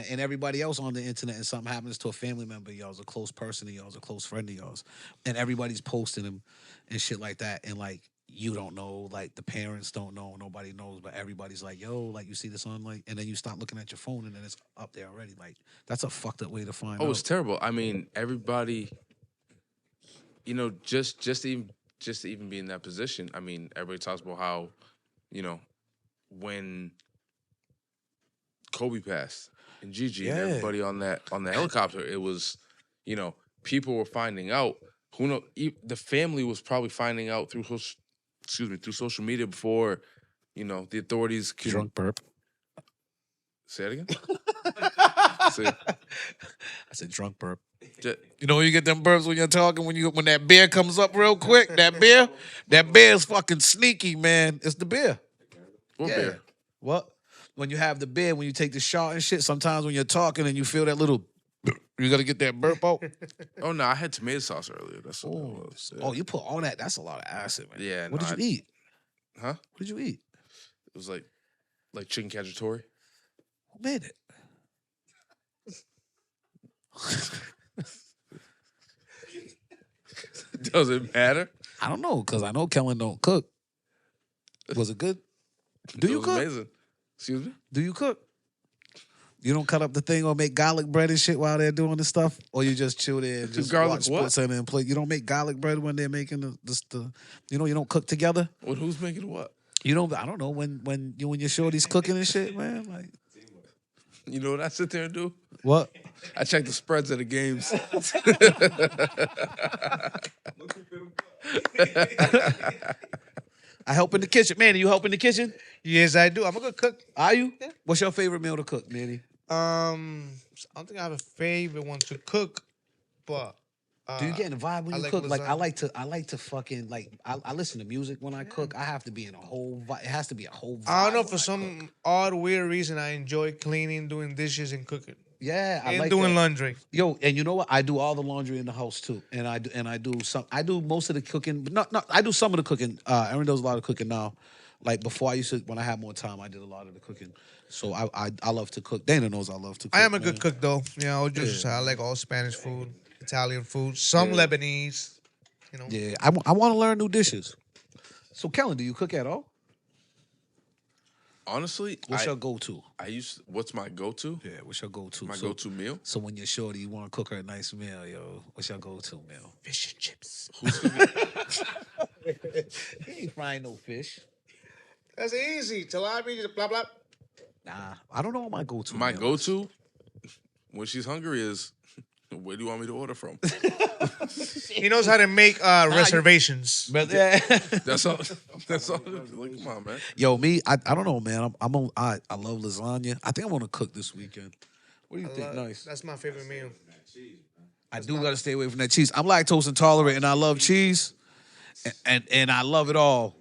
and everybody else on the internet, and something happens to a family member of y'all's, a close person of y'all's, a close friend of y'all's, and everybody's posting them and shit like that, and like. You don't know, like the parents don't know, nobody knows, but everybody's like, yo, like you see this on, like, and then you start looking at your phone and then it's up there already. Like, that's a fucked up way to find out. Oh, it's terrible. I mean, everybody, you know, just to even be in that position. I mean, everybody talks about how, you know, when Kobe passed and Gigi and everybody on that helicopter, it was, you know, people were finding out. Who know? The family was probably finding out through social media before, you know, the authorities could... Drunk burp. Say it again? I said drunk burp. You know when you get them burps when you're talking, when that beer comes up real quick, that beer is fucking sneaky, man. It's the beer. What beer? What? When you have the beer, when you take the shot and shit, sometimes when you're talking and you feel that little... You gotta get that burp out. Oh no, I had tomato sauce earlier. That's what it was. Yeah. Oh, you put all that. That's a lot of acid, man. Yeah. What did you eat? Huh? What did you eat? It was like chicken cacciatore. Who made it? Does it matter? I don't know, because I know Kellen don't cook. Was it good? Do you cook? Amazing. Excuse me? Do you cook? You don't cut up the thing or make garlic bread and shit while they're doing the stuff? Or you just chill there and just watch Sports Center and play? You don't make garlic bread when they're making the you know, you don't cook together? Well, who's making what? You don't, I don't know, when your shorty's cooking and shit, man. Like, you know what I sit there and do? What? I check the spreads of the games. I help in the kitchen. Manny, you help in the kitchen? Yes, I do. I'm a good cook. Are you? Yeah. What's your favorite meal to cook, Manny? I don't think I have a favorite one to cook, but do you get in the vibe when you cook? Lasagna. Like I like to fucking like I listen to music when I cook. I have to be in a whole vibe. It has to be a whole vibe. I don't know, for some odd weird reason I enjoy cleaning, doing dishes, and cooking. Yeah, I and like doing laundry. Yo, and you know what? I do all the laundry in the house too, and I do most of the cooking, but not I do some of the cooking. Aaron does a lot of cooking now. Like before, I used to, when I had more time, I did a lot of the cooking. So I love to cook. Dana knows I love to cook. I am a good cook though. You know, I like all Spanish food, Italian food, some Lebanese. You know. Yeah, I want to learn new dishes. So Kellen, do you cook at all? Honestly, what's your go-to? What's my go-to? Yeah, what's your go-to? My go-to meal? So when you're shorty, you want to cook her a nice meal, yo. What's your go-to meal? Fish and chips. He ain't frying no fish. That's easy. Tilapia, blah, blah. Nah, I don't know what my go-to My meal go-to, when she's hungry, is where do you want me to order from? He knows how to make reservations. But yeah. That's all. That's all. Like, come on, man. Yo, me, I don't know, man. I love lasagna. I think I'm gonna cook this weekend. What do you think? Nice. That's my favorite meal. I do got to stay away from that cheese. I'm lactose intolerant, and I love cheese, and I love it all.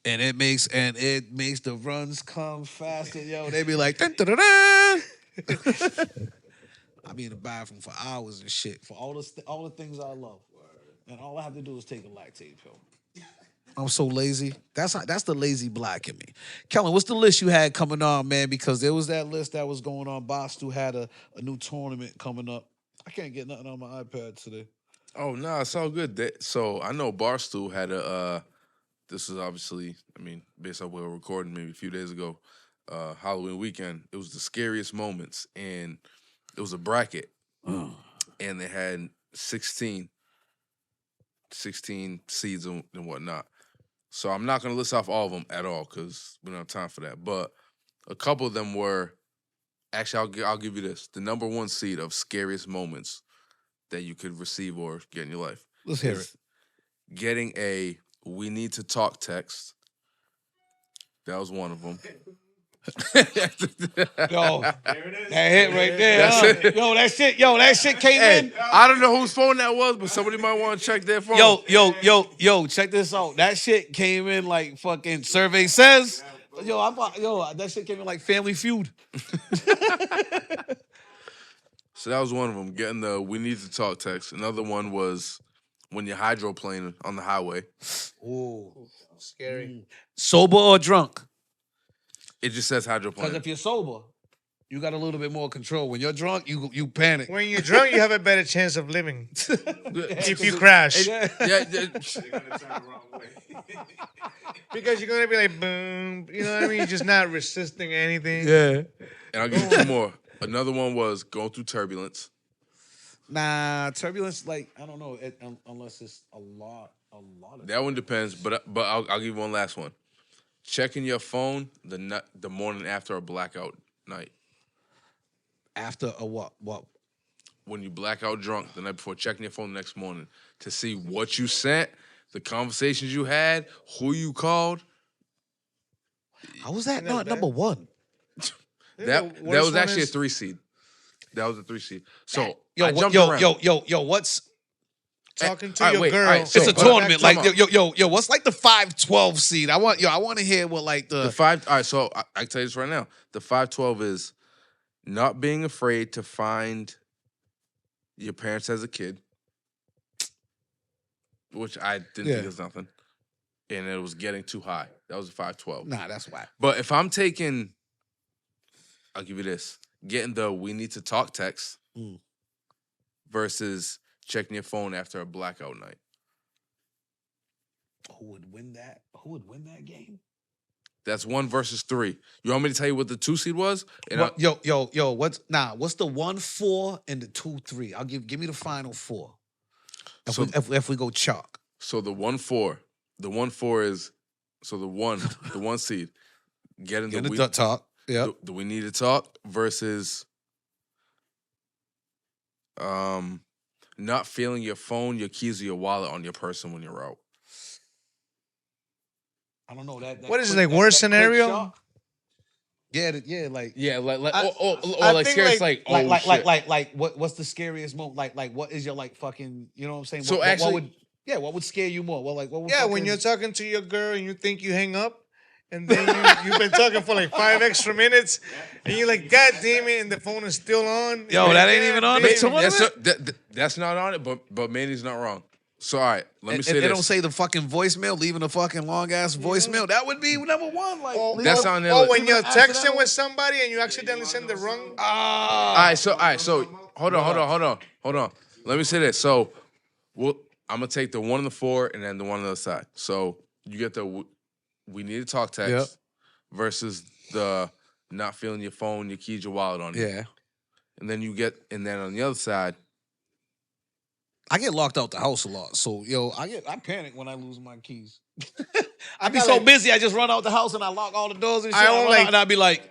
And it makes the runs come faster, yo. They be like, dun, dun, dun, dun. I be in the bathroom for hours and shit for all the things I love, and all I have to do is take a lactate pill. I'm so lazy. That's the lazy black in me. Kellen, what's the list you had coming on, man? Because there was that list that was going on. Boston had a new tournament coming up. I can't get nothing on my iPad today. Oh no, it's all good. So I know Barstool had this is obviously, based on what we were recording maybe a few days ago, Halloween weekend. It was the scariest moments, and it was a bracket, and they had 16 seeds and whatnot. So I'm not going to list off all of them at all because we don't have time for that. But a couple of them were, actually, I'll give you this. The number one seed of scariest moments that you could receive or get in your life. Let's hear it. Getting a "we need to talk" text. That was one of them. Yo, that hit right there. That shit came in. I don't know whose phone that was, but somebody might want to check their phone. Yo, check this out. That shit came in like fucking survey says. That shit came in like Family Feud. So that was one of them, getting the "we need to talk" text. Another one was when you're hydroplaning on the highway. Ooh, scary. Sober or drunk? It just says hydroplaning. Because if you're sober, you got a little bit more control. When you're drunk, you panic. When you're drunk, you have a better chance of living. If you crash. Yeah. They're gonna turn the wrong way. Because you're gonna be like, boom. You know what I mean? You're just not resisting anything. Yeah. And I'll give you two more. Another one was going through turbulence. Nah, turbulence, like, I don't know, unless it's a lot of That one depends, but I'll give you one last one. Checking your phone the morning after a blackout night. After a what? When you black out drunk the night before, checking your phone the next morning to see what you sent, the conversations you had, who you called. How was that not number one? That was actually a 3 seed. That was a 3 seed. So I jumped around. What's talking to your girl? It's a tournament. Like what's like the 5-12 seed? I want to hear what like the 5. All right, so I can tell you this right now. The 5-12 is not being afraid to find your parents as a kid, which I didn't think was nothing, and it was getting too high. That was a 5-12. Nah, that's whack. But if I'm taking, I'll give you this: getting the "we need to talk" text versus checking your phone after a blackout night. Who would win that? Who would win that game? That's 1 versus 3. You want me to tell you what the 2 seed was? And What's the 1-4 and the 2-3? I'll give me the final 4. If we go chalk. So the 1-4 is the one seed getting the talk. Yeah. The "we need to talk" versus not feeling your phone, your keys, or your wallet on your person when you're out. I don't know that. What is it, like worst scenario? What's the scariest moment? Like what is your like fucking, you know what I'm saying? So what would scare you more? When you're talking to your girl and you think you hang up, and then you've been talking for like 5 extra minutes, and you're like, God damn it, and the phone is still on. Yo, that ain't even on it. That's not on it, but Manny's not wrong. So, all right, let me say this. They don't say the fucking voicemail, leaving a fucking long-ass voicemail. That would be number one. Like, that's on there. Oh, when you're texting with somebody and you accidentally send the wrong... All right, so hold on. Let me say this. So, I'm going to take the 1 and the 4 and then the 1 on the other side. So, you get the "we need to talk" text versus the not feeling your phone, your keys, your wallet on you. Yeah. And then on the other side, I get locked out the house a lot, so I panic when I lose my keys. I be so busy, I just run out the house and I lock all the doors and shit. And I be like,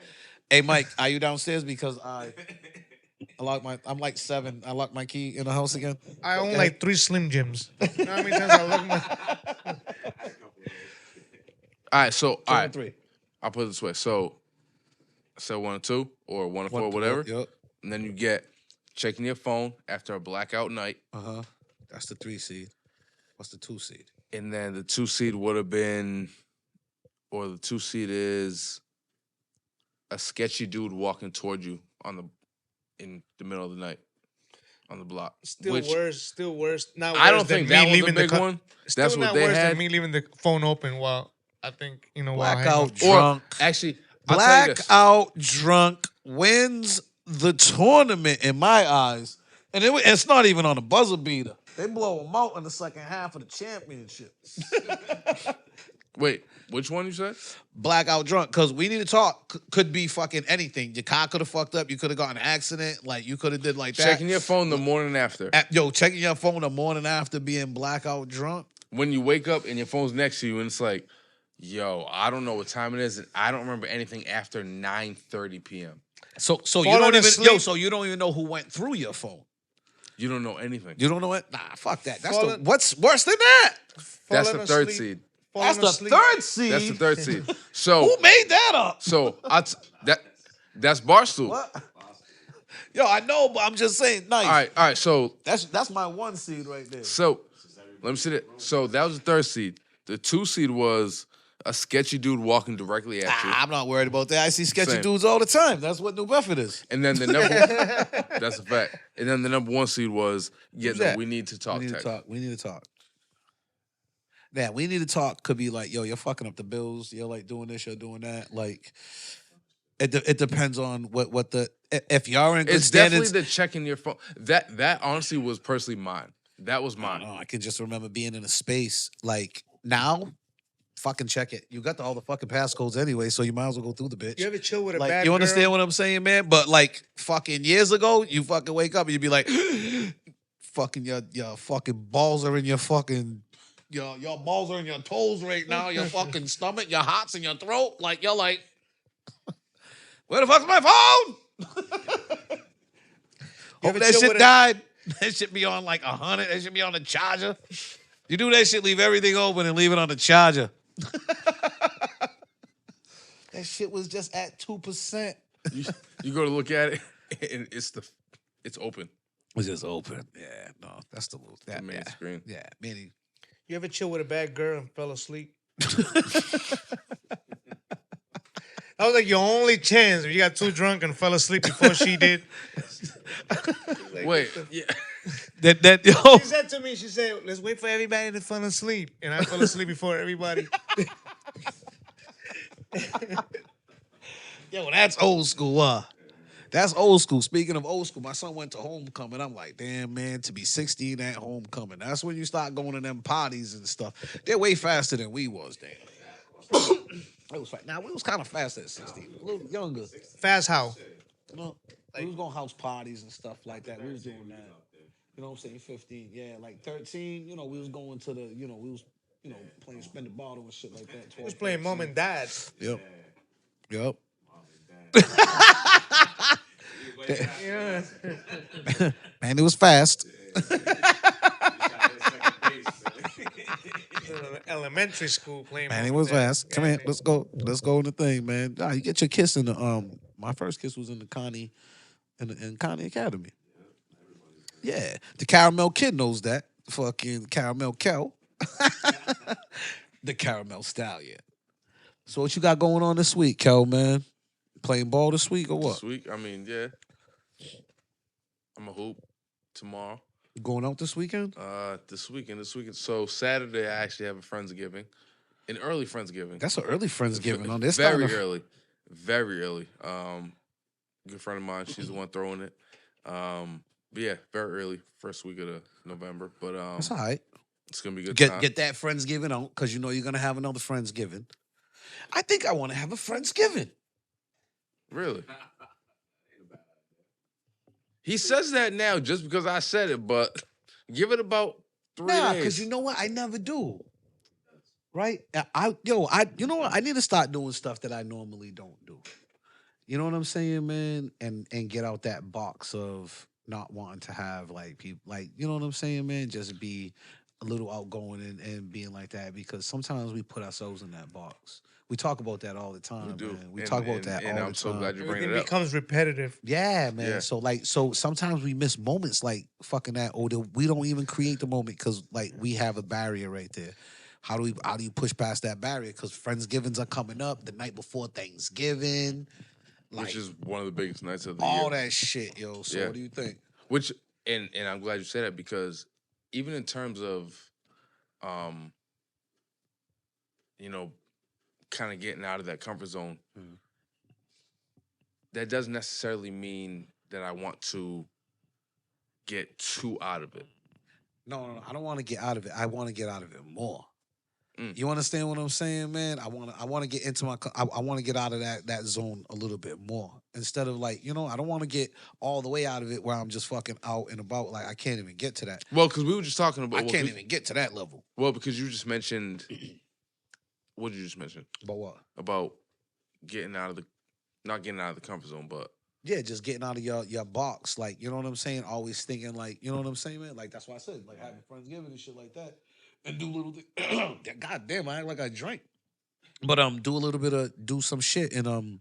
"Hey, Mike, are you downstairs?" Because I'm like 7. I lock my key in the house again. I own like 3 Slim Jims. You know how many times I lock my... All right, so 2 and 3. I'll put it this way. So I said 1 and 2. or 1 to 4, whatever. Yep. And then you get checking your phone after a blackout night. That's the 3 seed. What's the 2 seed? And then the 2 seed would have been, or the 2 seed is a sketchy dude walking toward you in the middle of the night on the block. Still worse. Not worse I don't than think me that was leaving a big the one. Still That's what not they worse had. than me leaving the phone open while I think while Blackout hanging. drunk. Or actually, I'll tell you this. Blackout drunk wins the tournament in my eyes, and it's not even on a buzzer beater. They blow them out in the second half of the championship. Wait, which one you said? Blackout drunk, because we need to talk. Could be fucking anything. Your car could have fucked up. You could have gotten an accident. Like you could have did like that. Checking your phone the morning after. Checking your phone the morning after being blackout drunk. When you wake up and your phone's next to you and it's like, yo, I don't know what time it is, and I don't remember anything after 9:30 p.m. So you don't even so you don't even know who went through your phone. You don't know anything. You don't know it? Nah, fuck that. What's worse than that? That's the third seed. That's the third seed. That's the third seed. So who made that up? So that's Barstool. What? Yo, I know, but I'm just saying. Nice. All right. So that's my 1 seed right there. So let me see that. So that was the third seed. The 2 seed was a sketchy dude walking directly at you. I'm not worried about that. I see sketchy dudes all the time. That's what New Bedford is. And then the number that's a fact. And then the number 1 seed was, we need to talk. We need to talk. Yeah, we need to talk could be like, yo, you're fucking up the bills. You're like doing this, you're doing that. Like, it depends on what the if y'all in good it's standards. Definitely the checking your phone. That honestly was personally mine. That was mine. I can just remember being in a space like now. Fucking check it. You got all the fucking passcodes anyway, so you might as well go through the bitch. You ever chill with a like, bad you understand girl? what I'm saying, man? But like fucking years ago, you fucking wake up and you be like, fucking your fucking balls are in your fucking your balls are in your toes right now. Your fucking stomach, your heart's in your throat. Like you're like, where the fuck's my phone? Hope that shit died. That shit be on like 100. That should be on the charger. You do that shit, leave everything open and leave it on the charger. That shit was just at 2%. You go to look at it, and it's open. It's just open. Yeah, no, that's the main screen. Yeah, meaning. You ever chill with a bad girl and fell asleep? That was like your only chance. You got too drunk and fell asleep before she did. Like, wait, yeah. Yo. She said to me, she said, let's wait for everybody to fall asleep. And I fell asleep before everybody. Yo, that's old school. That's old school. Speaking of old school, my son went to homecoming. I'm like, damn, man, to be 16 at homecoming. That's when you start going to them parties and stuff. They're way faster than we was, damn. It was fast. Now, we was kind of fast at 16. A little younger. Fast how? You know, we was going house parties and stuff like that. We was doing that. You know what I'm saying? 15. Yeah, like 13, we was going to the, we was, playing spin the bottle and shit like that. 12, We was playing 13. Mom and Dad. Yep. Yep. Yeah. Man, it was fast. Elementary school playing. Man, it was fast. Come here, let's go. Let's go in the thing, man. Nah, you get your kiss in the my first kiss was in the Connie in Connie Academy. Yeah. The Caramel Kid knows that. Fucking Caramel Kel. The Caramel Stallion. So what you got going on this week, Kel, man? Playing ball this week or what? This week? I mean, yeah. I'm a hoop tomorrow. You going out this weekend? This weekend. So Saturday, I actually have a Friendsgiving. An early Friendsgiving. That's an early Friendsgiving on this Very early. Very early. Good friend of mine, she's the one throwing it. But yeah, very early. First week of November. But that's all right. It's gonna be good. Get that Friendsgiving out, because you're gonna have another Friendsgiving. I think I want to have a Friendsgiving. Really? He says that now just because I said it, but give it about 3 days. Nah, because you know what? I never do. Right? You know what? I need to start doing stuff that I normally don't do. You know what I'm saying, man? And get out that box of not wanting to have like people, like, you know what I'm saying, man? Just be a little outgoing and being like that, because sometimes we put ourselves in that box. We talk about that all the time. We do. Man. We talk about that and all I'm the so time. glad you're bringing Everything it up. becomes repetitive. Yeah, man. Yeah. So sometimes we miss moments like fucking that, or we don't even create the moment because like we have a barrier right there. How do you push past that barrier? Because Friendsgivings are coming up the night before Thanksgiving, like Which is one of the biggest nights of the all year. that shit, yo. So Yeah. what do you think? Which and I'm glad you said that because even in terms of you know, kind of getting out of that comfort zone, that doesn't necessarily mean that I want to get too out of it. No. I don't want to get out of it. I want to get out of it more. Mm. You understand what I'm saying, man? I want to get into I want to get out of that zone a little bit more instead of like, I don't want to get all the way out of it where I'm just fucking out and about. Like I can't even get to that. Well, because we were just talking about. I can't even get to that level. Well, because you just mentioned. What did you just mention? About what? About getting out of not getting out of the comfort zone, but yeah, just getting out of your box. Like, you know what I'm saying? Always thinking like, you know what I'm saying, man? Like that's why I said like having Friendsgiving and shit like that. And do little things. God damn, I act like I drank. But do some shit and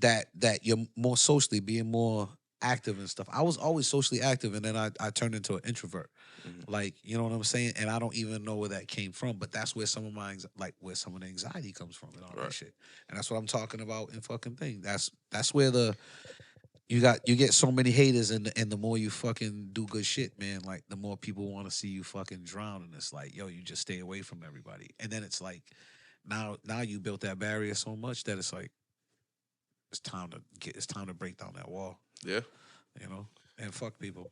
that you're more socially being more active and stuff. I was always socially active and then I turned into an introvert. Mhm. Like, you know what I'm saying? And I don't even know where that came from, but that's where some of where some of the anxiety comes from and all that shit. And that's what I'm talking about in fucking thing. That's where you get so many haters and the more you fucking do good shit, man, like the more people want to see you fucking drown and it's like, yo, you just stay away from everybody. And then it's like now you built that barrier so much that it's like it's time to break down that wall. yeah. And fuck people.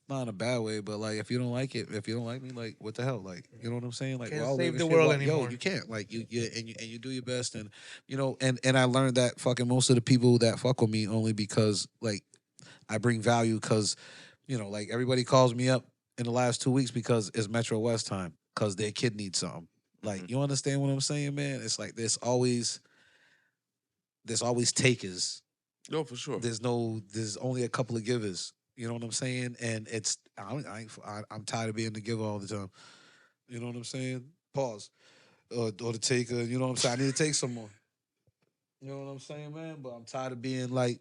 Not in a bad way, but like if you don't like me, like what the hell, like you know what I'm saying? Like, Can't well, save the world anymore. Yo, you can't. Like you do your best, and and I learned that fucking most of the people that fuck with me only because like I bring value because like everybody calls me up in the last 2 weeks because it's Metro West time because their kid needs something. Like you understand what I'm saying, man? It's like there's always takers. No, for sure. There's only a couple of givers. You know what I'm saying? And I'm tired of being the giver all the time. You know what I'm saying? Pause. Or the taker. You know what I'm saying? I need to take some more. You know what I'm saying, man? But I'm tired of being like,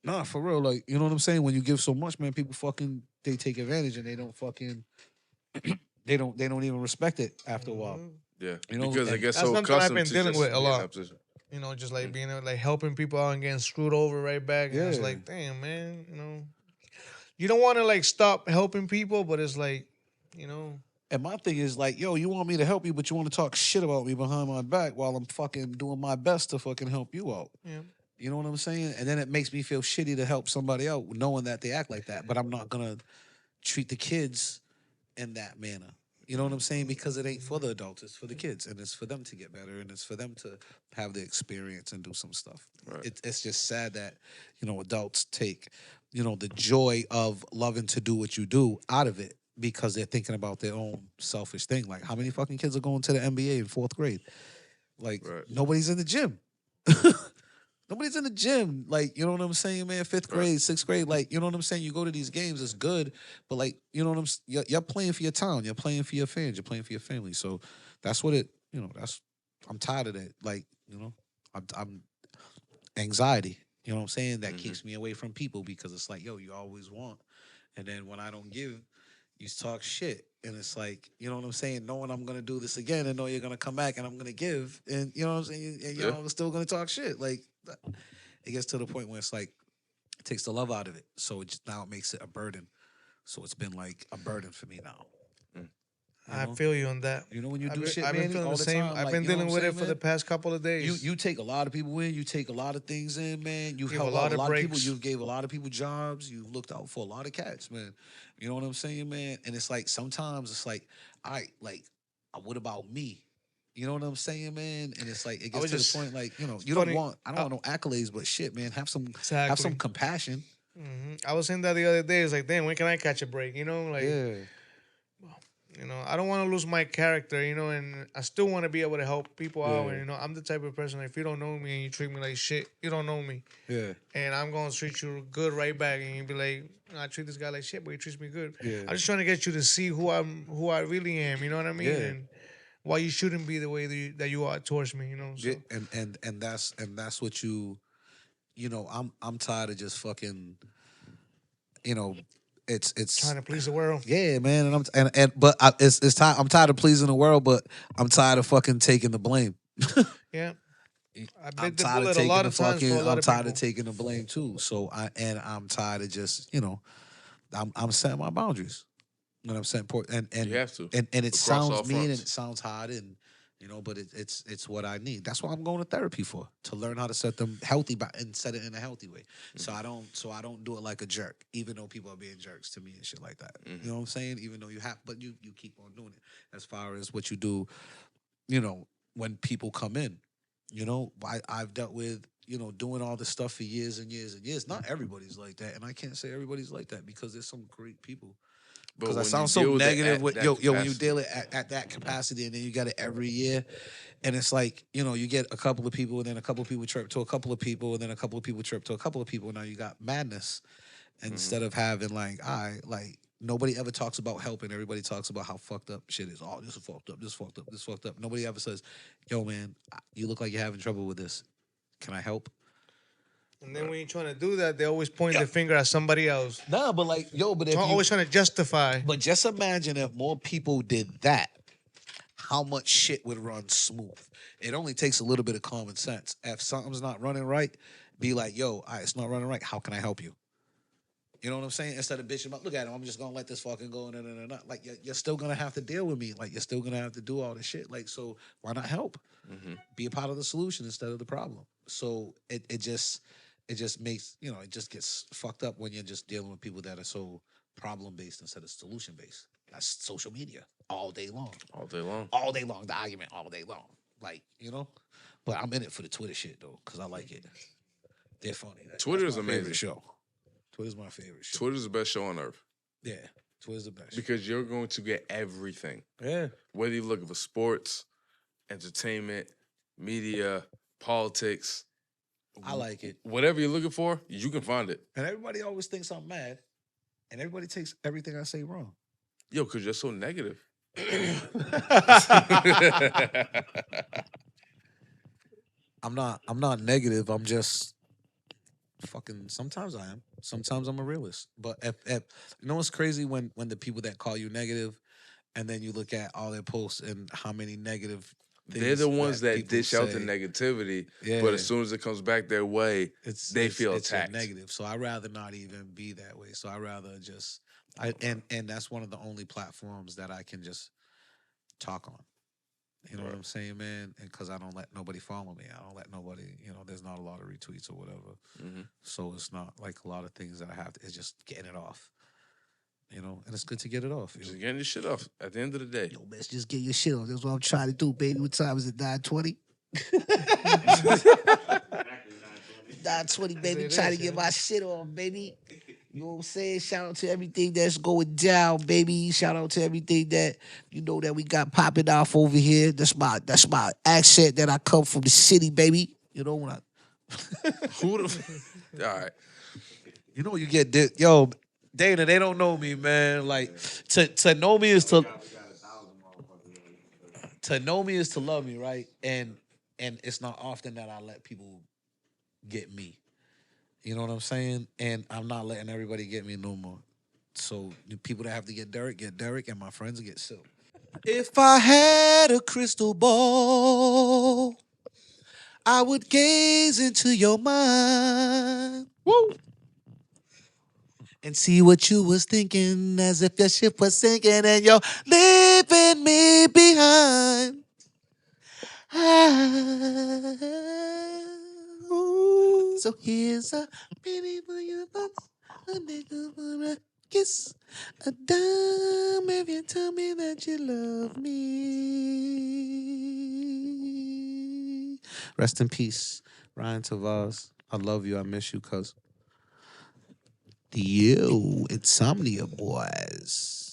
nah, for real. Like, you know what I'm saying? When you give so much, man, people fucking they take advantage and they don't fucking they don't even respect it after a while. Yeah, because I guess that's so something I've accustomed been to dealing just with a being in lot. that position. Just like being like helping people out and getting screwed over right back. And it's Yeah. like, damn, man, you don't want to like stop helping people, but it's like, And my thing is like, yo, you want me to help you, but you want to talk shit about me behind my back while I'm fucking doing my best to fucking help you out. yeah. You know what I'm saying? And then it makes me feel shitty to help somebody out knowing that they act like that. But I'm not going to treat the kids in that manner. You know what I'm saying? Because it ain't for the adults. It's for the kids. And it's for them to get better. And it's for them to have the experience and do some stuff. Right. It's just sad that, adults take, the joy of loving to do what you do out of it because they're thinking about their own selfish thing. Like, how many fucking kids are going to the NBA in 4th grade? Like, nobody's in the gym. Nobody's in the gym. Like, you know what I'm saying, man? 5th grade, 6th grade. Like, you know what I'm saying? You go to these games, it's good. But, like, you know what I'm saying? You're playing for your town. You're playing for your fans. You're playing for your family. So that's what I'm tired of that. Like, I'm anxiety. You know what I'm saying? That keeps me away from people because it's like, yo, you always want. And then when I don't give, you talk shit. And it's like, you know what I'm saying? Knowing I'm going to do this again and know you're going to come back and I'm going to give. And you know what I'm saying? And I'm still going to talk shit. Like, it gets to the point where it's like, it takes the love out of it. So now it makes it a burden. So it's been like a burden for me now. I feel you on that. You know when you do shit, I've man, been feeling all the the same. time. I've like, been you know dealing what with I'm it for saying, the man? past couple of days. You take a lot of people in. You take a lot of things in, man. You Give help a lot out a of lot of people. breaks. You gave a lot of people jobs. You looked out for a lot of cats, man. You know what I'm saying, man? And it's like sometimes it's like, all right, like, what about me? You know what I'm saying, man? And it's like it gets to the point, like, I don't want no accolades, but shit, man, have some compassion. I was saying that the other day. It's like, damn, when can I catch a break? Like, Yeah. I don't want to lose my character, and I still want to be able to help people out. Yeah. And I'm the type of person, if you don't know me and you treat me like shit, you don't know me. Yeah. And I'm gonna treat you good right back, and you be like, I treat this guy like shit, but he treats me good. Yeah. I'm just trying to get you to see who I really am. You know what I mean? Yeah. And why you shouldn't be the way that you are towards me. You know. So. And that's what I'm tired of just fucking, you know, it's Trying to please the world. yeah, man, it's time. I'm tired of pleasing the world, but I'm tired of fucking taking the blame. Yeah. I I'm bit the tired of bullet a taking lot the of times for a fucking. lot I'm of tired people. of taking the blame too. So I'm tired of just I'm setting my boundaries. You know what I'm saying? You have to And it across all sounds mean and fronts. it sounds hard and but it's what I need. That's what I'm going to therapy for, to learn how to set them healthy and set it in a healthy way. So I don't do it like a jerk, even though people are being jerks to me and shit like that. You know what I'm saying? Even though but you keep on doing it. As far as what you do, when people come in, I've dealt with doing all this stuff for years and years and years. Not everybody's like that, and I can't say everybody's like that because there's some great people. But Because I when you sound so deal with it negative at with that when you capacity, deal it at that capacity, and then you get it every year, and it's like you get a couple of people, and then a couple of people trip to a couple of people, and then a couple of people trip to a couple of people. Now you got madness instead of having like nobody ever talks about helping. Everybody talks about how fucked up shit is. Oh, this is fucked up. This is fucked up. This is fucked up. Nobody ever says, "Yo, man, you look like you're having trouble with this. Can I help?" And then when you're trying to do that, they always point the finger at somebody else. Nah, but but if Always trying to justify. but just imagine if more people did that, how much shit would run smooth. It only takes a little bit of common sense. If something's not running right, be like, yo, all right, it's not running right. How can I help you? You know what I'm saying? Instead of bitching about, look at him, I'm just gonna let this fucking go. No. Like you're still gonna have to deal with me. Like you're still gonna have to do all this shit. Like, so why not help? Be a part of the solution instead of the problem. So it just makes it just gets fucked up when you're just dealing with people that are so problem based instead of solution based. That's social media all day long. all day long. All day long, the argument all day long. Like, But I'm in it for the Twitter shit though, because I like it. They're funny. Twitter That's is my amazing. favorite show. Twitter's my favorite show. Twitter's the best show on earth Yeah, Twitter's the best. because you're going to get everything. Yeah. Whether you're looking for sports, entertainment, media, politics, I like it. whatever you're looking for, you can find it. And everybody always thinks I'm mad, and everybody takes everything I say wrong. Yo, because you're so negative. I'm not negative. I'm just fucking. Sometimes I am. Sometimes I'm a realist. But if what's crazy when the people that call you negative, and then you look at all their posts and how many negative. They're the ones that people dish out the say, negativity, Yeah. but as soon as it comes back their way, they feel it's attacked. negative. So I rather not even be that way. So I rather just and that's one of the only platforms that I can just talk on. You know what I'm saying, man? And because I don't let nobody follow me. I don't let nobody, there's not a lot of retweets or whatever. So it's not like a lot of things that I have to, it's just getting it off. And it's good to get it off. Just getting your shit off at the end of the day. Yo, let's just get your shit off. That's what I'm trying to do, baby. What time is it? 9:20? 9:20, baby. Trying to get my shit off, baby. You know what I'm saying? Shout out to everything that's going down, baby. Shout out to everything that that we got popping off over here. That's my accent that I come from the city, baby. When I Who the all right. you get this. Yo, Dana, they don't know me, man. Like to know me is to know me is to love me, right? And it's not often that I let people get me. You know what I'm saying? And I'm not letting everybody get me no more. So the people that have to get Derek, and my friends get Silk. If I had a crystal ball, I would gaze into your mind. Woo! And see what you was thinking, as if your ship was sinking and you're leaving me behind. So here's a penny for your thoughts, a nickel for a kiss, a dime if you tell me that you love me. Rest in peace, Ryan Tavares. I love you. I miss you, cuz. You, Insomnia Boyz.